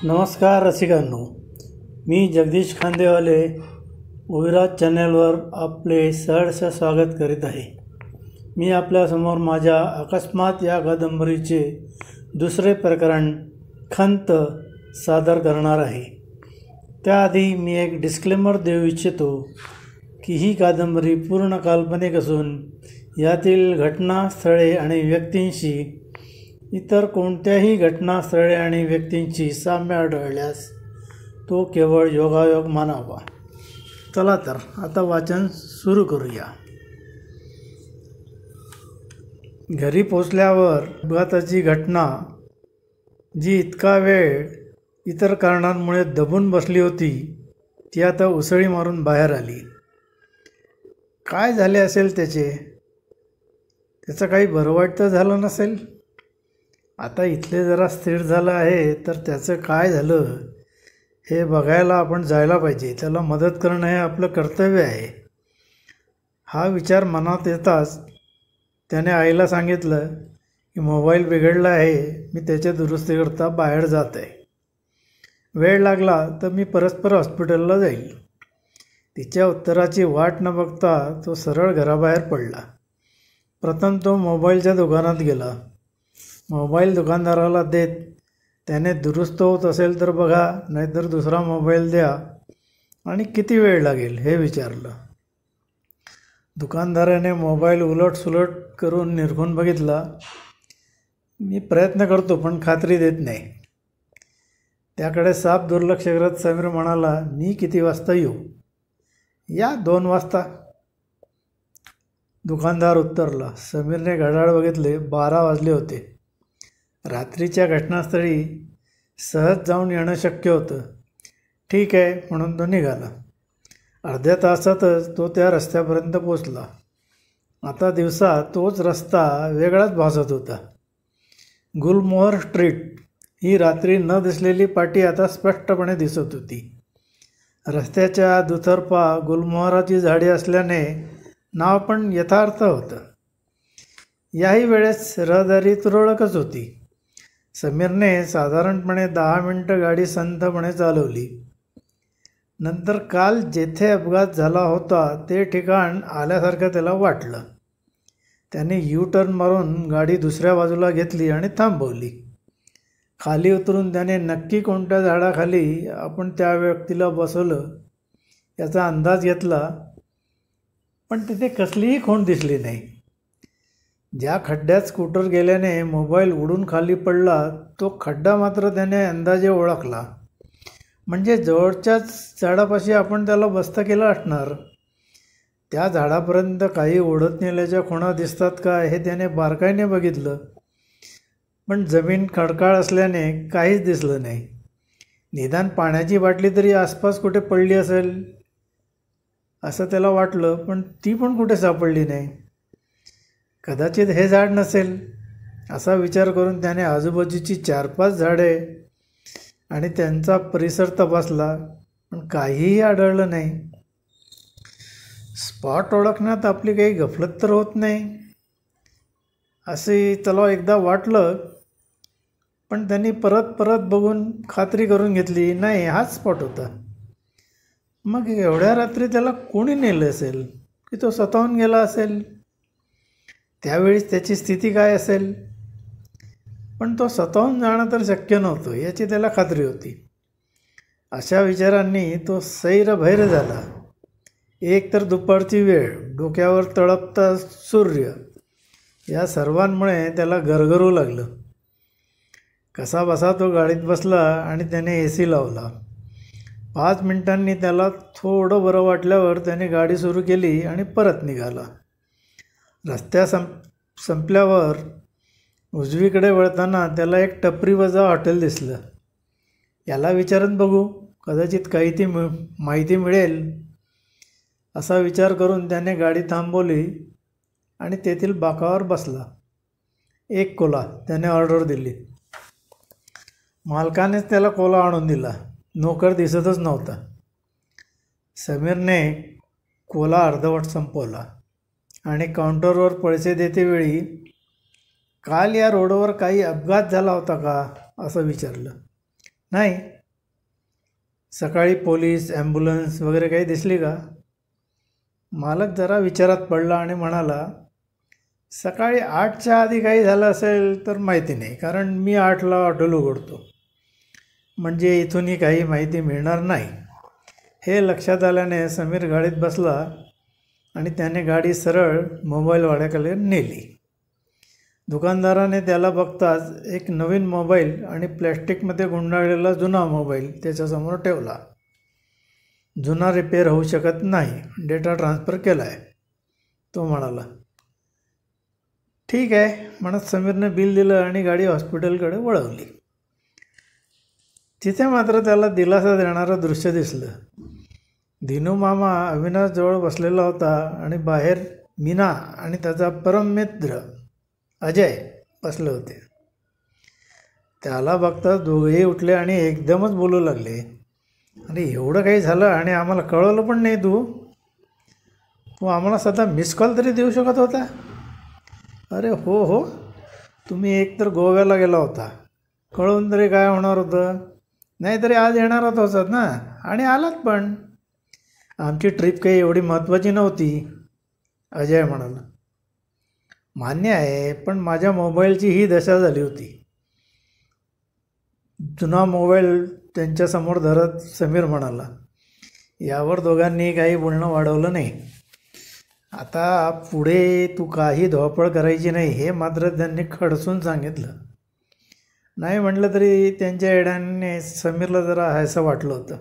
नमस्कार रसिकांनो, मी जगदीश खांदेवाले विराज चॅनलवर आपले सहर्ष स्वागत करीत आहे. मी आपल्यासमोर माझ्या अकस्मात या कादंबरीचे दुसरे प्रकरण खंत सादर करणार आहे. त्याआधी मी एक डिस्क्लेमर देऊ इच्छितो की ही कादंबरी पूर्ण काल्पनिक असून यातील घटनास्थळे आणि व्यक्तींशी इतर कोणत्याही घटनास्थळे आणि व्यक्तींची साम्य आढळल्यास तो केवळ योगायोग मानावा. चला तर आता वाचन सुरू करूया. घरी पोचल्यावर अपघाताची घटना जी इतका वेळ इतर कारणांमुळे दबून बसली होती ती आता उसळी मारून बाहेर आली. काय झाले असेल त्याचं काही बरं वाईट तर झालं नसेल. आता इथले जरा स्थिर झालं आहे तर त्याचं काय झालं हे बघायला आपण जायला पाहिजे. त्याला मदत करणं हे आपलं कर्तव्य आहे. हा विचार मनात येताच त्याने आईला सांगितलं की मोबाईल बिघडला आहे, मी त्याच्या दुरुस्तीकरता बाहेर जात आहे. वेळ लागला तर मी परस्पर हॉस्पिटलला जाईल. तिच्या उत्तराची वाट न बघता तो सरळ घराबाहेर पडला. प्रथम तो मोबाईलच्या दुकानात गेला. मोबाईल दुकानदाराला देत त्याने दुरुस्त होत असेल तर बघा, नाहीतर दुसरा मोबाईल द्या आणि किती वेळ लागेल हे विचारलं. दुकानदाराने मोबाईल उलटसुलट करून निरखून बघितला. मी प्रयत्न करतो पण खात्री देत नाही. त्याकडे साफ दुर्लक्ष करत समीर म्हणाला, मी किती वाजता येऊ? या 2 वाजता. दुकानदार उत्तरला. समीरने घड्याळ बघितले. 12 वाजले होते. रात्रीच्या घटनास्थळी सहज जाऊन येणं शक्य होतं. ठीक आहे म्हणून तो निघाला. अर्ध्या तासातच तो त्या रस्त्यापर्यंत पोचला. आता दिवसा तोच रस्ता वेगळाच भासत होता. गुलमोहर स्ट्रीट ही रात्री न दिसलेली पाटी आता स्पष्टपणे दिसत होती. रस्त्याच्या दुतर्फा गुलमोहराची झाडी असल्याने नाव पण यथार्थ होतं. याही वेळेस रहदारी तुरळकच होती. समीरने साधारणपणे 10 मिनटं गाडी संथपणे चालवली. नंतर काल जेथे अपघात झाला होता ते ठिकाण आल्यासारखं त्याला वाटलं. त्याने टर्न मारून गाडी दुसऱ्या बाजूला घेतली आणि थांबवली. खाली उतरून त्याने नक्की कोणत्या झाडाखाली आपण त्या व्यक्तीला बसवलं याचा अंदाज घेतला, पण तिथे कसलीही खूण दिसली नाही. ज्या खड्ड्यात स्कूटर गेल्याने मोबाईल उडून खाली पडला तो खड्डा मात्र त्याने अंदाजे ओळखला. म्हणजे जवळच्याच झाडापाशी आपण त्याला बस्त केलं असणार. त्या झाडापर्यंत काही ओढत नेल्याच्या खुणा दिसतात का हे त्याने बारकाईने बघितलं, पण जमीन खडकाळ असल्याने काहीच दिसलं नाही. निदान पाण्याची बाटली तरी आसपास कुठे पडली असेल असं त्याला वाटलं, पण ती पण कुठे सापडली नाही. कदाचित हे झाड नसेल असा विचार करून त्याने आजूबाजूची 4-5 झाडे आणि त्यांचा परिसर तपासला, पण काहीही आढळलं नाही. स्पॉट ओळखण्यात आपली काही गफलत तर होत नाही असे त्याला एकदा वाटलं, पण त्यांनी परत बघून खात्री करून घेतली, नाही हाच स्पॉट होता. मग एवढ्या रात्री त्याला कोणी नेलं असेल की तो स्वतःहून गेला असेल? त्यावेळीच त्याची स्थिती काय असेल? पण तो स्वतःहून जाणं तर शक्य नव्हतं याची त्याला खात्री होती. अशा विचारांनी तो सैरभैर झाला. एक तर दुपारची वेळ, डोक्यावर तळपता सूर्य, या सर्वांमुळे त्याला गरगरू लागलं. कसाबसा तो गाडीत बसला आणि त्याने AC लावला. 5 मिनिटांनी त्याला थोडं बरं वाटल्यावर त्याने गाडी सुरू केली आणि परत निघाला. रस्त्या संपल्यावर उजवीकडे वळताना त्याला एक टपरीवजा हॉटेल दिसलं. याला विचारून बघू, कदाचित काही ती माहिती मिळेल असा विचार करून त्याने गाडी थांबवली आणि तेथील बाकावर बसला. 1 कोला त्याने ऑर्डर दिली. मालकानेच त्याला कोला आणून दिला. नोकर दिसतच नव्हता. समीरने कोला अर्धवट संपवला आणि काउंटरवर पैसे देतेवेळी काल या रोडवर काही अपघात झाला होता का असं विचारलं. नाही. सकाळी पोलीस, ॲम्ब्युलन्स वगैरे काही दिसली का? मालक जरा विचारात पडला आणि म्हणाला, सकाळी 8च्या आधी काही झालं असेल तर माहिती नाही, कारण मी 8ला हॉटेल उघडतो, म्हणजे इथूनही काही माहिती मिळणार नाही. हे लक्षात आल्याने समीर गाडीत बसला आणि त्याने गाडी सरळ मोबाईलवाड्याकडे नेली. दुकानदाराने त्याला बघताच एक नवीन मोबाईल आणि प्लॅस्टिकमध्ये गुंडाळलेला जुना मोबाईल त्याच्यासमोर ठेवला. जुना रिपेअर होऊ शकत नाही, डेटा ट्रान्सफर केला आहे, तो म्हणाला. ठीक आहे म्हणत समीरने बिल दिलं आणि गाडी हॉस्पिटलकडे वळवली. तिथे मात्र त्याला दिलासा देणारं दृश्य दिसलं. दिनू मामा अविनाशजवळ बसलेला होता आणि बाहेर मीना आणि त्याचा परम मित्र अजय बसले होते. त्याला बघता दोघेही उठले आणि एकदमच बोलू लागले, अरे एवढं काही झालं आणि आम्हाला कळवलं पण नाही. तू आम्हाला सध्या मिस कॉल तरी देऊ शकत होता. अरे हो, तुम्ही एकतर गोव्याला गेला होता, कळवून तरी काय होणार होतं, नाहीतरी आज येणार होतात ना, आणि आलात पण. आमची ट्रिप काही एवढी महत्त्वाची नव्हती, अजय म्हणाला. मान्य आहे, पण माझ्या मोबाईलची ही दशा झाली होती. जुना मोबाईल त्यांच्यासमोर धरत समीर म्हणाला. यावर दोघांनी काही बोलणं वाढवलं नाही. आता पुढे तू काही धावपळ करायची नाही हे मात्र त्यांनी खडसून सांगितलं. नाही म्हटलं तरी त्यांच्या येड्याने समीरला जरा हायसं वाटलं होतं.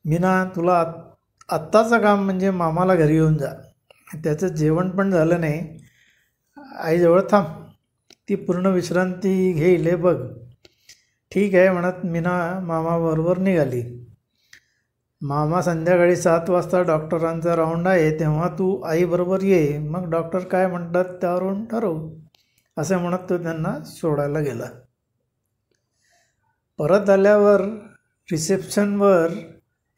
मीना, तुला आत्ताचं काम म्हणजे मामाला घरी येऊन जा. त्याचं जेवण पण झालं नाही, आईजवळ थांब, ती पूर्ण विश्रांती घेईल हे बघ. ठीक आहे म्हणत मीना मामाबरोबर निघाली. मामा संध्याकाळी 7 वाजता डॉक्टरांचा राऊंड आहे, तेव्हा तू आईबरोबर ये, मग डॉक्टर काय म्हणतात त्यावरून ठरवू, असे म्हणत तो त्यांना सोडायला गेला. परत आल्यावर रिसेप्शनवर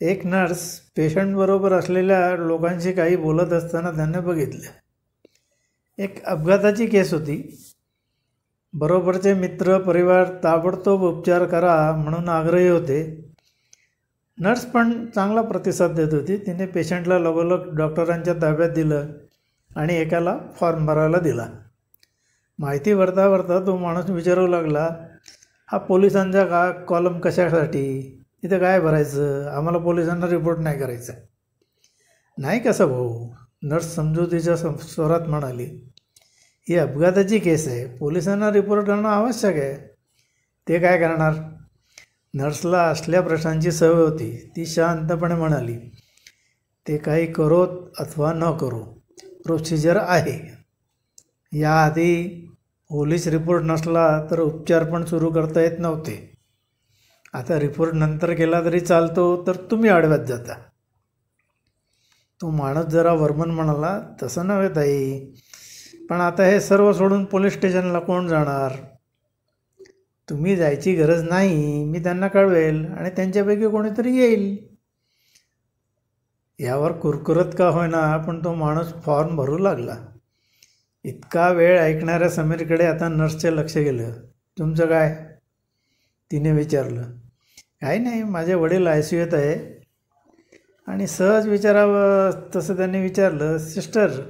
एक नर्स पेशंटबरोबर असलेल्या लोकांशी काही बोलत असताना त्याने बघितले. एक अपघाताची केस होती. बरोबरचे मित्र परिवार ताबडतोब उपचार करा म्हणून आग्रही होते. नर्स पण चांगला प्रतिसाद देत होती. तिने पेशंटला लगोलग डॉक्टरांच्या ताब्यात दिलं आणि एकाला फॉर्म भरायला दिला. माहिती भरता भरता तो माणूस विचारू लागला, हा पोलिसांचा का कॉलम कशासाठी, इथं काय भरायचं, आम्हाला पोलिसांना रिपोर्ट नाही करायचं. नाही कसं भाऊ, नर्स समजुतीच्या स्वरात म्हणाली. ही अपघाताची केस आहे, पोलिसांना रिपोर्ट करणं आवश्यक आहे. ते काय करणार. नर्सला असल्या प्रश्नांची सवय होती. ती शांतपणे म्हणाली, ते काही करोत अथवा न करो, प्रोसिजर आहे. याआधी पोलीस रिपोर्ट नसला तर उपचार पण सुरू करता येत नव्हते. आता रिपोर्ट नंतर केला तरी चालतो, तर तुम्ही आडव्यात जाता. तो माणूस जरा वर्मन म्हणाला, तसं नव्हे ताई, पण आता हे सर्व सोडून पोलीस स्टेशनला कोण जाणार. तुम्ही जायची गरज नाही, मी त्यांना कळवेल आणि त्यांच्यापैकी कोणीतरी येईल. यावर कुरकुरत का होईना पण तो माणूस फॉर्म भरू लागला. इतका वेळ ऐकणाऱ्या समीरकडे आता नर्सचे लक्ष गेलं. तुमचं काय, तिने विचारलं. काही नाही, माझे वडील ICUत आहे. आणि सहज विचारावं तसं त्यांनी विचारलं, सिस्टर,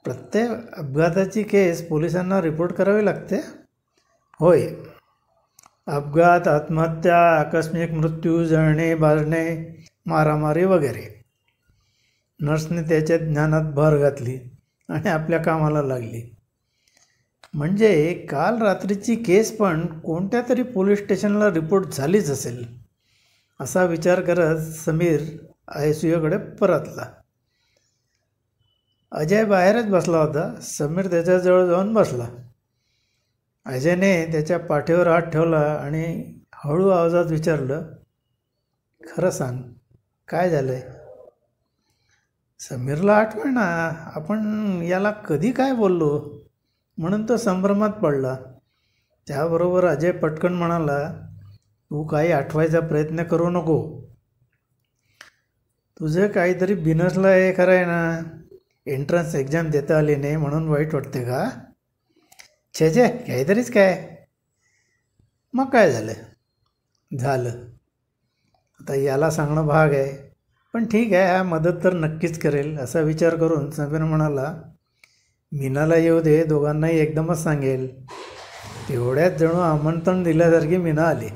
प्रत्येक अपघाताची केस पोलिसांना रिपोर्ट करावी लागते. होय, अपघात, आत्महत्या, आकस्मिक मृत्यू, जळणे, भाजणे, मारामारी वगैरे. नर्सने त्याच्या ज्ञानात भर घातली आणि आपल्या कामाला लागली. म्हणजे काल रात्रीची केस पण कोणत्या तरी पोलीस स्टेशनला रिपोर्ट झालीच असेल, असा विचार करत समीर ICUकडे परतला. अजय बाहेरच बसला होता. समीर त्याच्याजवळ जाऊन बसला. अजयने त्याच्या पाठीवर हात ठेवला आणि हळू आवाजात विचारलं, खरं सांग, काय झालं आहे. समीरला आठवना आपण याला कधी काय बोललो, म्हणून तो संभ्रमात पडला. त्याबरोबर अजय पटकन म्हणाला, तू काही आठवायचा प्रयत्न करू नको. तुझं काहीतरी बिनसलं आहे, खरं आहे ना. एंट्रन्स एक्झाम देता आली नाही म्हणून वाईट वाटते का. छे काहीतरीच काय. मग काय झालं. आता याला सांगणं भाग आहे, पण ठीक आहे, हा मदत तर नक्कीच करेल असा विचार करून समीर म्हणाला, मीनाला येऊ दे, दोघांनाही एकदमच सांगेल. तेवढ्यात जणू आमंत्रण दिल्यासारखी मीना आली.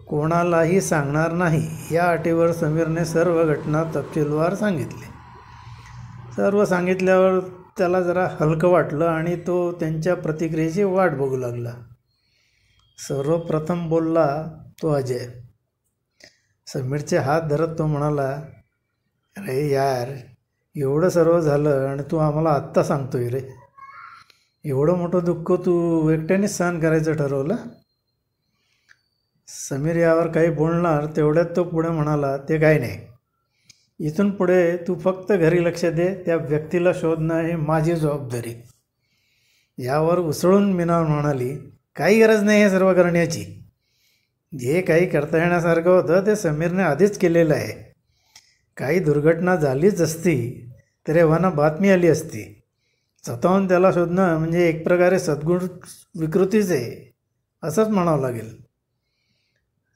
कोणालाही सांगणार नाही या अटीवर समीरने सर्व घटना तपशीलवार सांगितली. सर्व सांगितल्यावर त्याला जरा हलकं वाटलं आणि तो त्यांच्या प्रतिक्रियेची वाट बघू लागला. सर्वप्रथम बोलला तो अजय. समीरचे हात धरत तो म्हणाला, अरे यार, एवढं सर्व झालं आणि तू आम्हाला आत्ता सांगतोय रे. एवढं मोठं दुःख तू एकट्यानेच सहन करायचं ठरवलं. समीर यावर काही बोलणार तेवढ्यात तो पुढे म्हणाला, ते काही नाही. इथून पुढे तू फक्त घरी लक्ष दे. त्या व्यक्तीला शोधणं ही माझी जबाबदारी. यावर उसळून मीना म्हणाली, काही गरज नाही हे सर्व करण्याची. जे काही करता येण्यासारखं होतं ते समीरने आधीच केलेलं आहे. काही दुर्घटना झालीच असती तर एव्हाना बातमी आली असती. स्वतःहून त्याला शोधणं म्हणजे एक प्रकारे सद्गुण विकृतीच आहे असंच म्हणावं लागेल.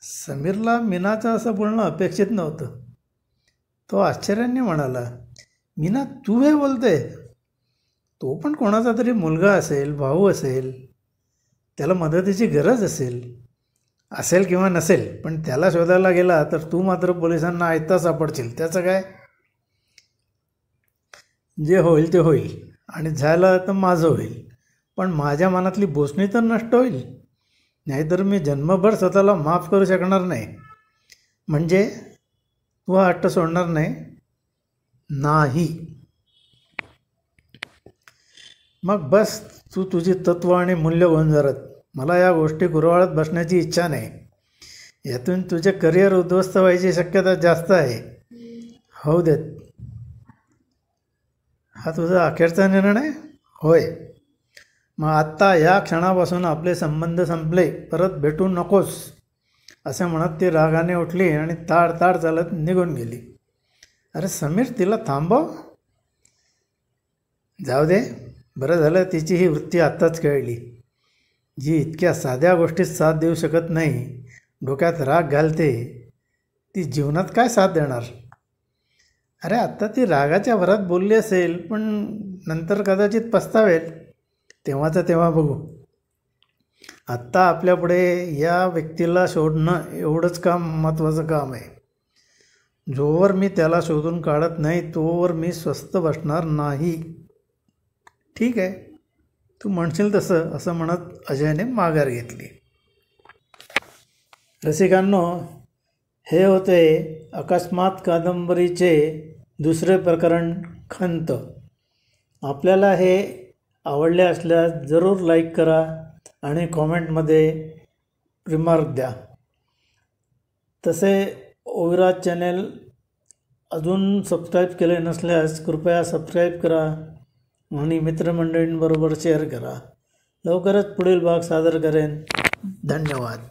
समीरला मीनाचं असं बोलणं अपेक्षित नव्हतं. तो आश्चर्याने म्हणाला, मीना, तू हे बोलते? तो पण कोणाचा तरी मुलगा असेल, भाऊ असेल, त्याला मदतीची गरज असेल किंवा नसेल, पण त्याला शोधायला गेला तर तू मात्र पोलिसांना आयता सापडशील. त्याचं काय? जे होईल ते होईल आणि झालं तर माझं होईल, पण माझ्या मनातली बोचणी तर नष्ट होईल. नाहीतर मी जन्मभर स्वतःला माफ करू शकणार नाही. म्हणजे तू हा हट्ट सोडणार नाही? नाही. मग बस तू तुझी तत्त्व आणि मूल्य गोंजारत. मला या गोष्टी कुरवाळत बसण्याची इच्छा नाही. यातून तुझे करिअर उद्ध्वस्त व्हायची शक्यता जास्त आहे. होऊ देत. हा तुझा अखेरचा निर्णय? होय. मग आत्ता या क्षणापासून आपले संबंध संपले, परत भेटू नकोस असे म्हणत ती रागाने उठली आणि ताड चालत निघून गेली. अरे समीर, तिला थांबव. जाऊ दे, बरं झालं तिची ही वृत्ती आत्ताच कळली. जी इतक्या साध्या गोष्टीत साथ देऊ शकत नाही, डोक्यात राग घालते, ती जीवनात काय साथ देणार? अरे आत्ता ती रागाच्या भरात बोलली असेल, पण नंतर कदाचित पस्तावेल. तेव्हाचं तेव्हा बघू. आत्ता आपल्यापुढे या व्यक्तीला शोधणं एवढंच महत्त्वाचं काम आहे. जोवर मी त्याला शोधून काढत नाही तोवर मी स्वस्थ बसणार नाही. ठीक आहे, तू म्हणशील तसं, असं म्हणत अजयने माघार घेतली. रसिकांनो, हे होते अकस्मात कादंबरीचे दुसरे प्रकरण, खंत. आपल्याला हे आवडले असल्यास जरूर लाईक करा आणि कॉमेंटमध्ये रिमार्क द्या. तसे ओविराज चॅनेल अजून सबस्क्राईब केले नसल्यास कृपया सबस्क्राईब करा आणि मित्रमंडळींबरोबर शेअर करा. लवकरच पुढील भाग सादर करेन. धन्यवाद.